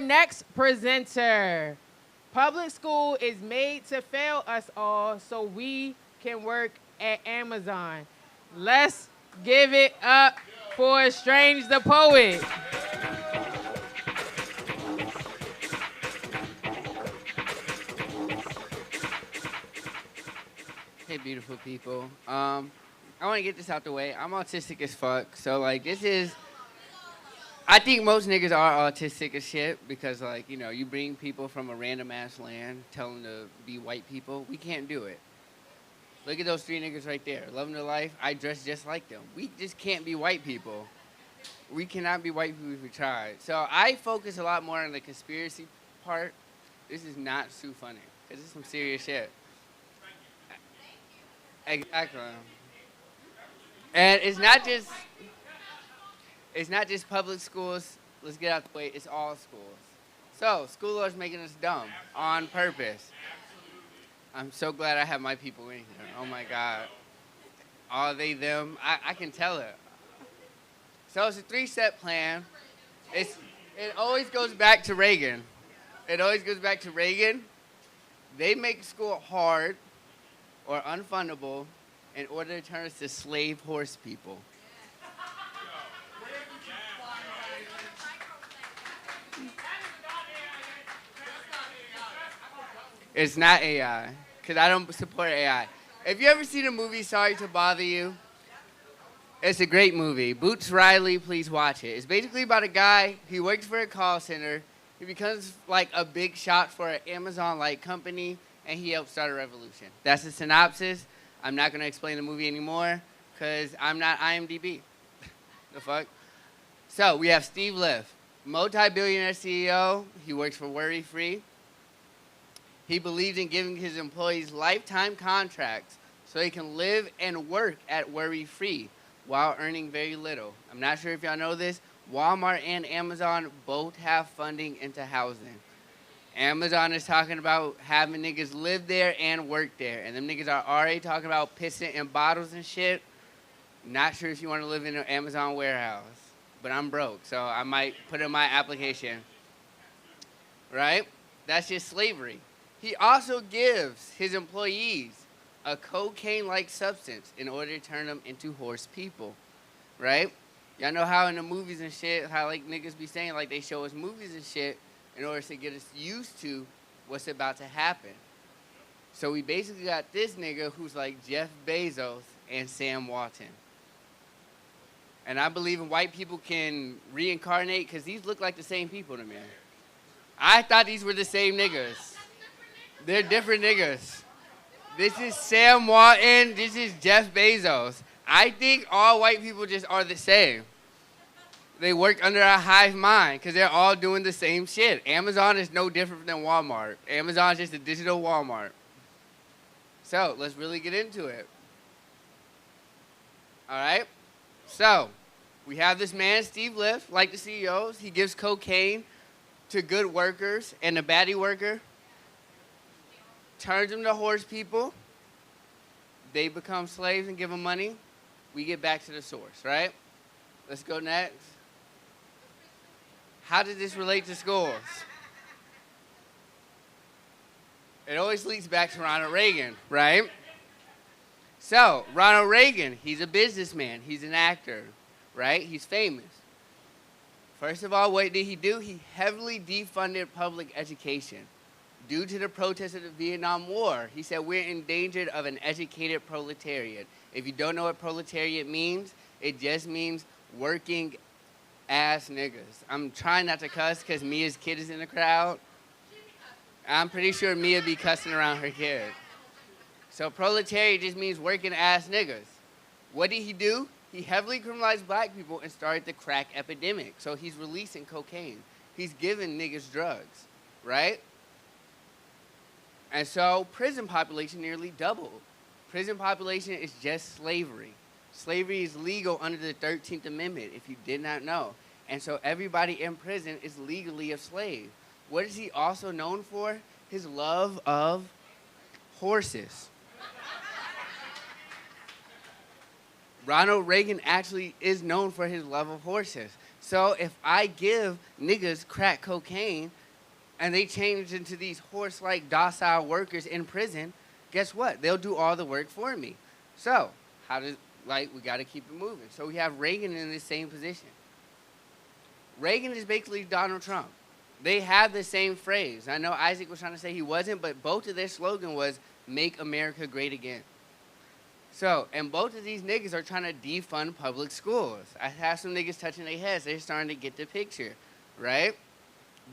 next presenter. Public school is made to fail us all so we can work at Amazon. Let's give it up for Strange the Poet. Hey, beautiful people. I want to get this out the way. I'm autistic as fuck, so like this is. I think most niggas are autistic as shit because like you bring people from a random ass land, tell them to be white people. We can't do it. Look at those three niggas right there, loving their life. I dress just like them. We just can't be white people. We cannot be white people if we tried. So I focus a lot more on the conspiracy part. This is not too funny because it's some serious shit. Exactly. And it's not just public schools. Let's get out the way. It's all schools. So school laws making us dumb on purpose. I'm so glad I have my people in here. Oh my God. All they, them. I can tell it. So it's a 3-step plan. It always goes back to Reagan. It always goes back to Reagan. They make school hard or unfundable in order to turn us to slave horse people. It's not AI, because I don't support AI. If you ever seen the movie Sorry to Bother You, it's a great movie. Boots Riley, please watch it. It's basically about a guy, he works for a call center, he becomes like a big shot for an Amazon-like company, and he helps start a revolution. That's the synopsis. I'm not going to explain the movie anymore, because I'm not IMDb. The fuck? So, we have Steve Liff, multi-billionaire CEO. He works for Worry Free. He believes in giving his employees lifetime contracts so they can live and work at worry-free while earning very little. I'm not sure if y'all know this. Walmart and Amazon both have funding into housing. Amazon is talking about having niggas live there and work there. And them niggas are already talking about pissing in bottles and shit. Not sure if you want to live in an Amazon warehouse. But I'm broke, so I might put in my application. Right? That's just slavery. He also gives his employees a cocaine-like substance in order to turn them into horse people, right? Y'all know how in the movies and shit, how like niggas be saying like they show us movies and shit in order to get us used to what's about to happen. So we basically got this nigga who's like Jeff Bezos and Sam Walton. And I believe in white people can reincarnate because these look like the same people to me. I thought these were the same niggas. They're different niggas. This is Sam Walton. This is Jeff Bezos. I think all white people just are the same. They work under a hive mind because they're all doing the same shit. Amazon is no different than Walmart. Amazon is just a digital Walmart. So let's really get into it. All right? So we have this man, Steve Liff, like the CEOs. He gives cocaine to good workers, and the baddie worker turns them to horse people. They become slaves and give them money. We get back to the source, right? Let's go next. How does this relate to schools? It always leads back to Ronald Reagan, right? So, Ronald Reagan, he's a businessman. He's an actor, right? He's famous. First of all, what did he do? He heavily defunded public education. Due to the protests of the Vietnam War, he said we're endangered of an educated proletariat. If you don't know what proletariat means, it just means working ass niggas. I'm trying not to cuss because Mia's kid is in the crowd. I'm pretty sure Mia be cussing around her kid. So proletariat just means working ass niggas. What did he do? He heavily criminalized black people and started the crack epidemic. So he's releasing cocaine. He's giving niggas drugs, right? And so prison population nearly doubled. Prison population is just slavery. Slavery is legal under the 13th Amendment, if you did not know. And so everybody in prison is legally a slave. What is he also known for? His love of horses. Ronald Reagan actually is known for his love of horses. So if I give niggas crack cocaine and they change into these horse-like docile workers in prison, guess what? They'll do all the work for me. So we got to keep it moving. So we have Reagan in the same position. Reagan is basically Donald Trump. They have the same phrase. I know Isaac was trying to say he wasn't, but both of their slogan was, make America great again. So, and both of these niggas are trying to defund public schools. I have some niggas touching their heads. They're starting to get the picture, right?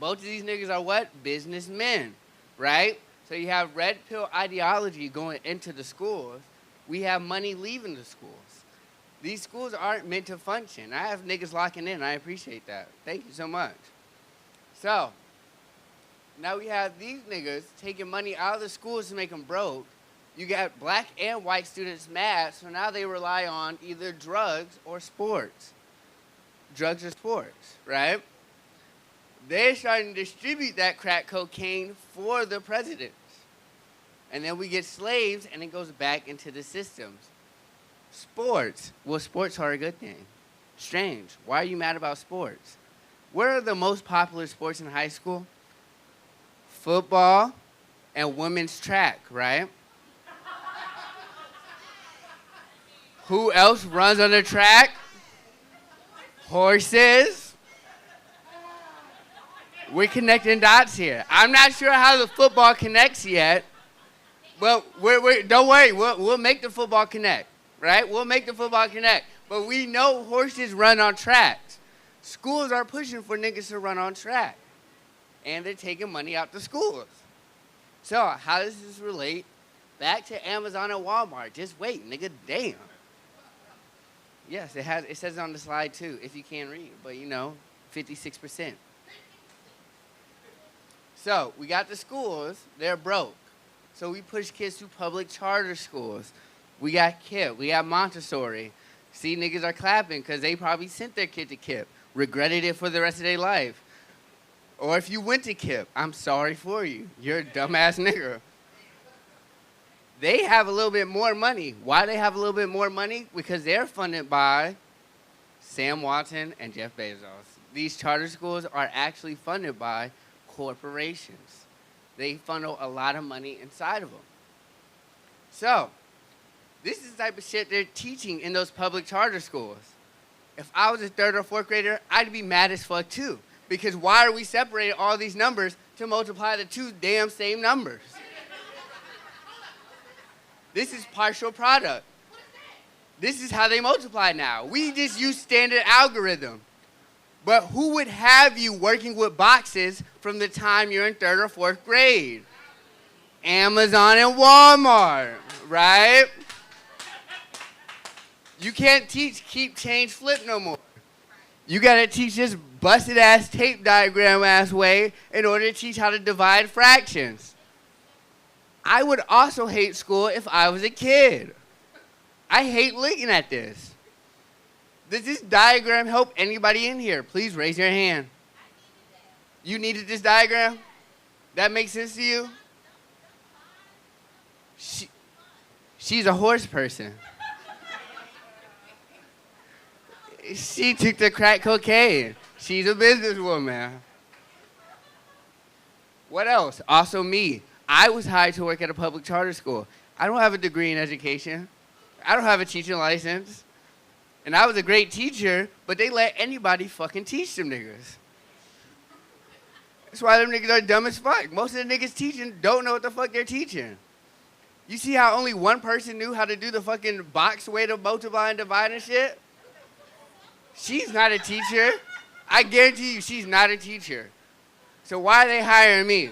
Both of these niggas are what? Businessmen, right? So you have red pill ideology going into the schools. We have money leaving the schools. These schools aren't meant to function. I have niggas locking in. I appreciate that. Thank you so much. So, now we have these niggas taking money out of the schools to make them broke. You got black and white students mad, so now they rely on either drugs or sports. Drugs or sports, right? They're starting to distribute that crack cocaine for the presidents. And then we get slaves, and it goes back into the systems. Sports. Well, sports are a good thing. Strange. Why are you mad about sports? What are the most popular sports in high school? Football and women's track, right? Who else runs on the track? Horses. We're connecting dots here. I'm not sure how the football connects yet, but don't worry. We'll make the football connect, right? We'll make the football connect. But we know horses run on tracks. Schools are pushing for niggas to run on track, and they're taking money out the schools. So how does this relate back to Amazon and Walmart? Just wait, nigga, damn. Yes, it says it on the slide too, if you can't read, but 56%. So we got the schools, they're broke. So we push kids to public charter schools. We got KIPP, we got Montessori. See, niggas are clapping because they probably sent their kid to KIPP, regretted it for the rest of their life. Or if you went to KIPP, I'm sorry for you. You're a dumbass nigga. They have a little bit more money. Why they have a little bit more money? Because they're funded by Sam Walton and Jeff Bezos. These charter schools are actually funded by corporations. They funnel a lot of money inside of them. So, this is the type of shit they're teaching in those public charter schools. If I was a 3rd or 4th grader, I'd be mad as fuck too. Because why are we separating all these numbers to multiply the two damn same numbers? This is partial product. This is how they multiply now. We just use standard algorithm. But who would have you working with boxes from the time you're in 3rd or 4th grade? Amazon and Walmart, right? You can't teach keep, change, flip no more. You gotta teach this busted ass tape diagram ass way in order to teach how to divide fractions. I would also hate school if I was a kid. I hate looking at this. Does this diagram help anybody in here? Please raise your hand. You needed this diagram? That makes sense to you? She's a horse person. She took the crack cocaine. She's a businesswoman. What else? Also me. I was hired to work at a public charter school. I don't have a degree in education. I don't have a teaching license. And I was a great teacher, but they let anybody fucking teach them niggas. That's why them niggas are dumb as fuck. Most of the niggas teaching don't know what the fuck they're teaching. You see how only one person knew how to do the fucking box way to multiply and divide and shit? She's not a teacher. I guarantee you she's not a teacher. So why are they hiring me?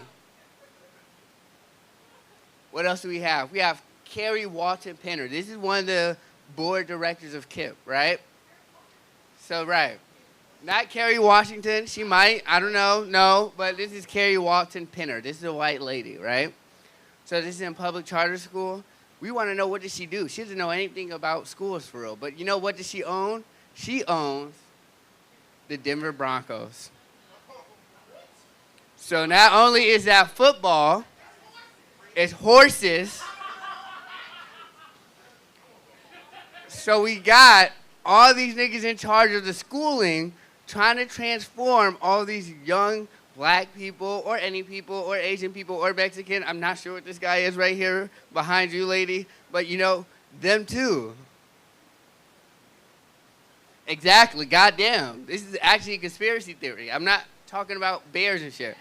What else do we have? We have Carrie Walton Penner. This is one of the board directors of KIPP, right? So, right. Not Kerry Washington. She might. I don't know. No. But this is Carrie Walton Penner. This is a white lady, right? So this is in public charter school. We want to know, what does she do? She doesn't know anything about schools for real. But you know what does she own? She owns the Denver Broncos. So not only is that football, it's horses. So we got all these niggas in charge of the schooling trying to transform all these young black people or any people or Asian people or Mexican. I'm not sure what this guy is right here behind you, lady, but you know, them too. Exactly, goddamn. This is actually a conspiracy theory. I'm not talking about bears and shit.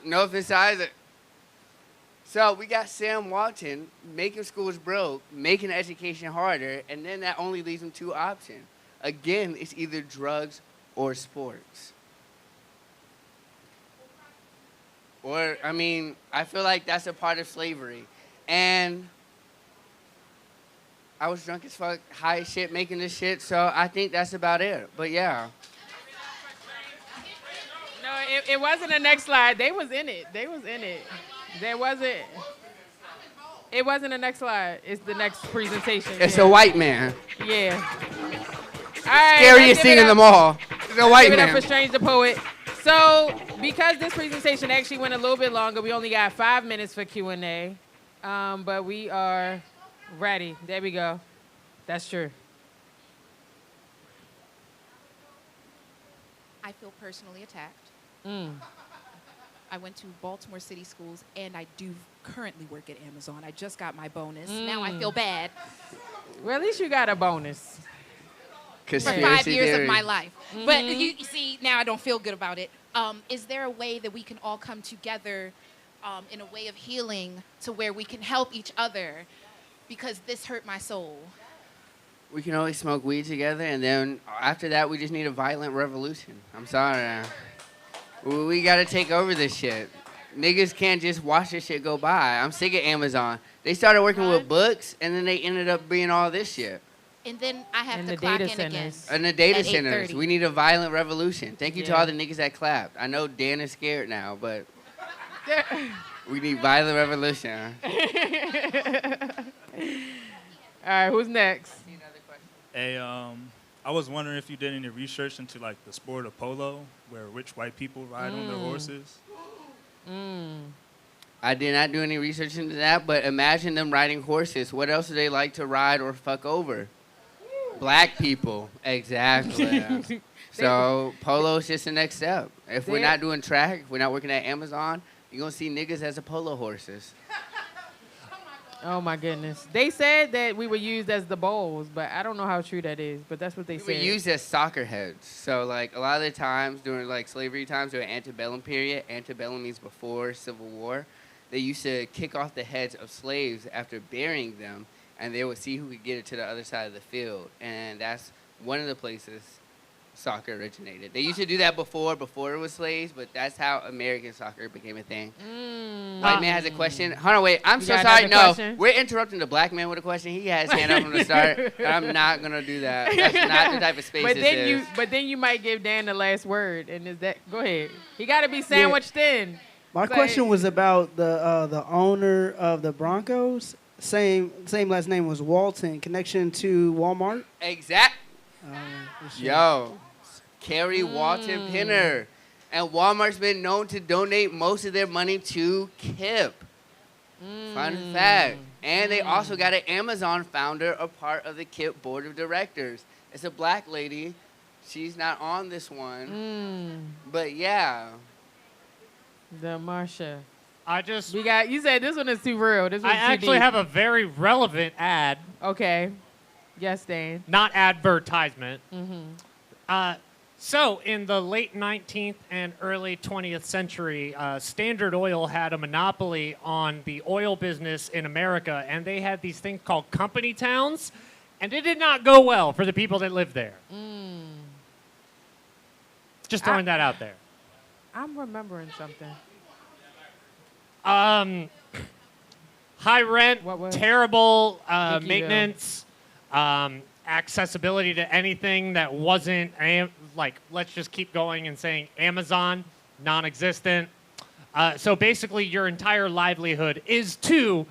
No offense either. So we got Sam Walton making schools broke, making education harder, and then that only leaves them two options. Again, it's either drugs or sports. Or, I mean, I feel like that's a part of slavery. And I was drunk as fuck, high as shit, making this shit, so I think that's about it. But yeah. No, it wasn't the next slide. They was in it. There wasn't. It wasn't the next slide. It's the next presentation. It's a white man. Yeah. All right. Scariest thing in the mall. It's a white man. man. Give it up for Strange the Poet. So, because this presentation actually went a little bit longer, we only got 5 minutes for Q&A. But we are ready. There we go. That's true. I feel personally attacked. Mm. I went to Baltimore City schools, and I do currently work at Amazon. I just got my bonus. Now I feel bad. Well, at least you got a bonus. For 5 years of my life. Mm-hmm. But you see, now I don't feel good about it. Is there a way that we can all come together in a way of healing to where we can help each other? Because this hurt my soul. We can always smoke weed together, and then after that, we just need a violent revolution. I'm sorry. We got to take over this shit. Niggas can't just watch this shit go by. I'm sick of Amazon. They started working with books, and then they ended up being all this shit. And then I have to clock in again. And the data centers. We need a violent revolution. Thank you to all the niggas that clapped. I know Dan is scared now, but we need violent revolution. All right, who's next? Hey, I was wondering if you did any research into like the sport of polo, where rich white people ride on their horses. I did not do any research into that, but imagine them riding horses. What else do they like to ride or fuck over? Black people, exactly. So polo is just the next step. If we're not doing track, if we're not working at Amazon, you're gonna see niggas as a polo horses. Oh my goodness. They said that we were used as the bowls, but I don't know how true that is, but that's what they said. We were used as soccer heads. So like a lot of the times during like slavery times, during antebellum period, antebellum means before Civil War, they used to kick off the heads of slaves after burying them, and they would see who could get it to the other side of the field. And that's one of the places soccer originated. They used to do that before it was slaves, but that's how American soccer became a thing. White man has a question. Hold on, wait. I'm so sorry. No, question? We're interrupting the black man with a question. He had his hand up from the start, and I'm not gonna do that. That's not the type of space this is. But then you might give Dan the last word, and is that? Go ahead. He got to be sandwiched in. My question was about the owner of the Broncos. Same last name was Walton. Connection to Walmart. Exact. Yo. Kerry Walton Pinner. And Walmart's been known to donate most of their money to KIP. Fun fact. And they also got an Amazon founder, a part of the KIP board of directors. It's a black lady. She's not on this one. But yeah. The Marsha. You said this one is too real. This one's I actually deep. have a very relevant ad. Okay. Yes, Dan. Not advertisement. So, in the late 19th and early 20th century, Standard Oil had a monopoly on the oil business in America, and they had these things called company towns, and it did not go well for the people that lived there. Just throwing that out there. I'm remembering something. High rent, terrible maintenance, accessibility to anything that wasn't, let's just keep going and saying Amazon, non-existent. So basically your entire livelihood is to,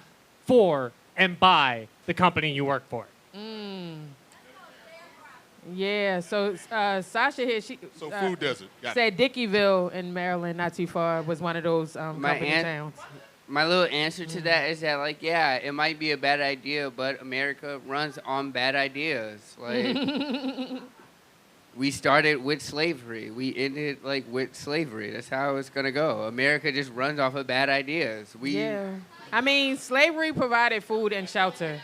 for, and by the company you work for. Yeah, so Sasha here, Food Desert. Said Dickeyville in Maryland, not too far, was one of those company towns. My little answer to that is that, it might be a bad idea, but America runs on bad ideas. We started with slavery. We ended like with slavery. That's how it's gonna go. America just runs off of bad ideas. Yeah. I mean, slavery provided food and shelter.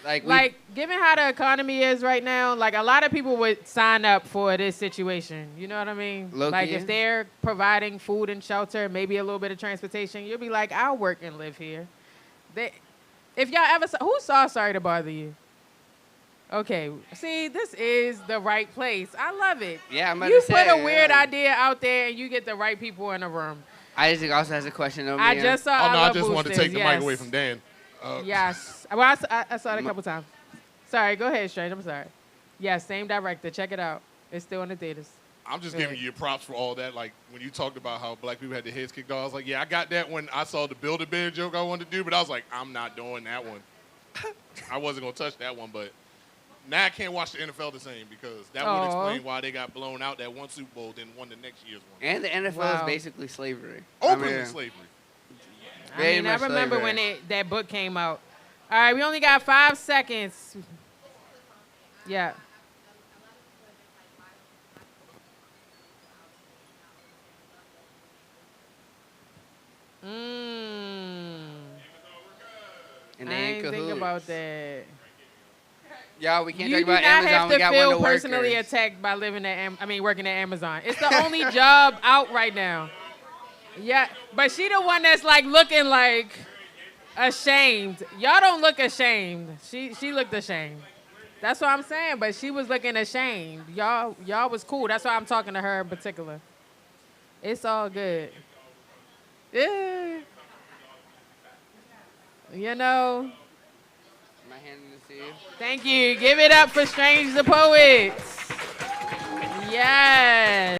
Like, given how the economy is right now, like a lot of people would sign up for this situation. You know what I mean? Like if they're providing food and shelter, maybe a little bit of transportation, you'll be like, I'll work and live here. If y'all ever who saw Sorry to Bother You? Okay, see, this is the right place. I love it. Yeah, I'm about you to say. You put a weird idea out there and you get the right people in the room. Isaac also has a question on me. I just saw. I just wanted to take the mic away from Dan. Yes. Well, I saw it a couple times. Sorry, go ahead, Strange. I'm sorry. Yes, same director. Check it out. It's still in the theaters. I'm just giving you props for all that. Like, when you talked about how black people had their heads kicked off, I was like, yeah, I got that when I saw the Build-A-Bear joke I wanted to do, but I was like, I'm not doing that one. I wasn't going to touch that one, but now I can't watch the NFL the same because that would explain why they got blown out that one Super Bowl, then won the next year's one. And the NFL is basically slavery. Openly slavery. I remember when that book came out. All right, we only got 5 seconds. Yeah. And they I ain't didn't think cahoots. about that. Yeah, we can't talk You do about not Amazon. have We to got feel one to personally workers. attacked by working at Amazon. It's the only job out right now. Yeah, but she the one that's like looking like ashamed. Y'all don't look ashamed. She looked ashamed. That's what I'm saying. But she was looking ashamed. Y'all was cool. That's why I'm talking to her in particular. It's all good. Yeah. You know. My hand to you. Thank you. Give it up for Strange the Poet. Yes.